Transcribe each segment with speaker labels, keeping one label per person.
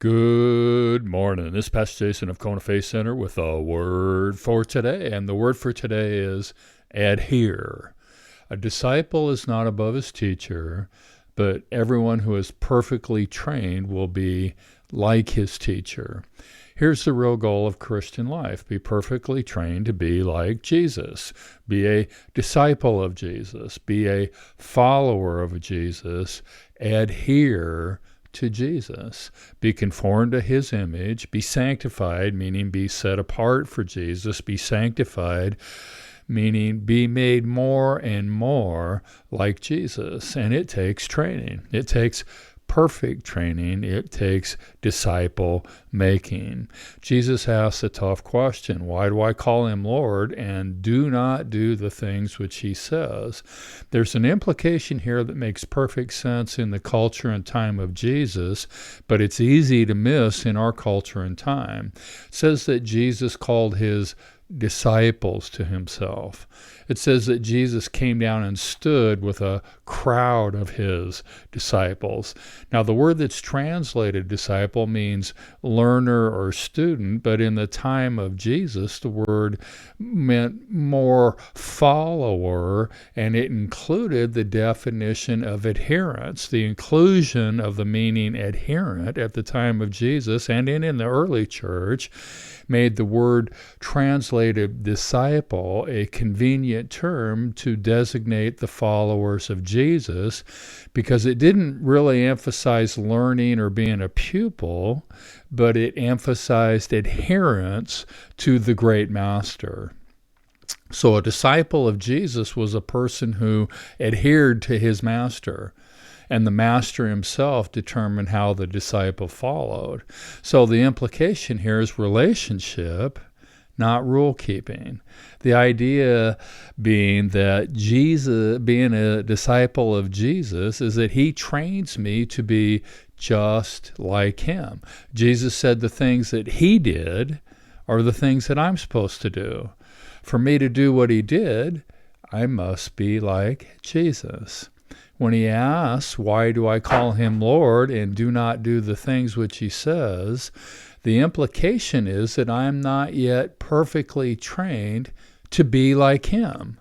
Speaker 1: Good morning. This is Pastor Jason of Kona Faith Center with a word for today. And the word for today is adhere. A disciple is not above his teacher, but everyone who is perfectly trained will be like his teacher. Here's the real goal of Christian life. Be perfectly trained to be like Jesus. Be a disciple of Jesus. Be a follower of Jesus. Adhere to Jesus. Be conformed to his image. Be sanctified, meaning be set apart for Jesus. Be sanctified, meaning be made more and more like Jesus. And it takes training. It takes perfect training. It takes disciple making. Jesus asks a tough question. Why do I call him Lord and do not do the things which he says? There's an implication here that makes perfect sense in the culture and time of Jesus, but it's easy to miss in our culture and time. It says that Jesus called his disciples to himself. It says that Jesus came down and stood with a crowd of his disciples. Now, the word that's translated disciple means learner or student, but in the time of Jesus, the word meant more follower, and it included the definition of adherence. The inclusion of the meaning adherent at the time of Jesus and in the early church made the word translated disciple a convenient term to designate the followers of Jesus, because it didn't really emphasize learning or being a pupil, but it emphasized adherence to the great master. So a disciple of Jesus was a person who adhered to his master, and the master himself determined how the disciple followed. So the implication here is relationship, not rule keeping. The idea being that Jesus, being a disciple of Jesus, is that he trains me to be just like him. Jesus said the things that he did are the things that I'm supposed to do. For me to do what he did, I must be like Jesus. When he asks, why do I call him Lord and do not do the things which he says, the implication is that I'm not yet perfectly trained to be like him.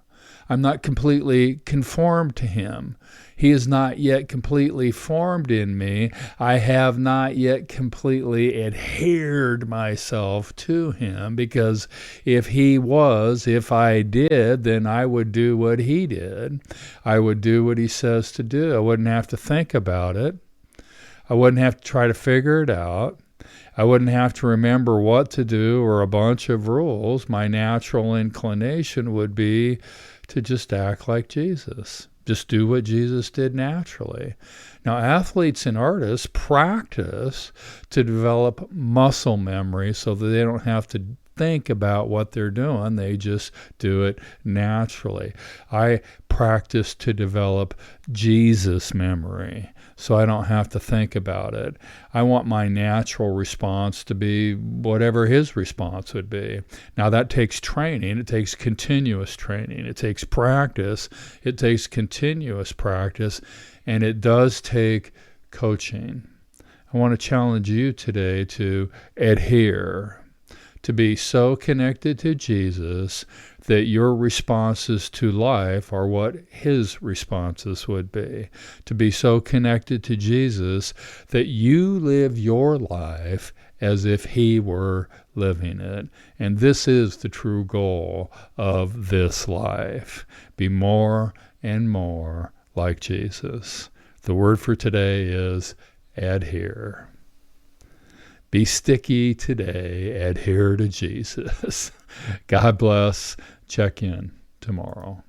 Speaker 1: I'm not completely conformed to him. He is not yet completely formed in me. I have not yet completely adhered myself to him, because if I did, then I would do what he did. I would do what he says to do. I wouldn't have to think about it. I wouldn't have to try to figure it out. I wouldn't have to remember what to do or a bunch of rules. My natural inclination would be to just act like Jesus. Just do what Jesus did naturally. Now, athletes and artists practice to develop muscle memory so that they don't have to think about what they're doing. They just do it naturally. I practice to develop Jesus memory so I don't have to think about it. I want my natural response to be whatever his response would be. Now, that takes training. It takes continuous training. It takes practice. It takes continuous practice. And it does take coaching. I want to challenge you today to adhere, to be so connected to Jesus that your responses to life are what his responses would be. To be so connected to Jesus that you live your life as if he were living it. And this is the true goal of this life. Be more and more like Jesus. The word for today is adhere. Be sticky today. Adhere to Jesus. God bless. Check in tomorrow.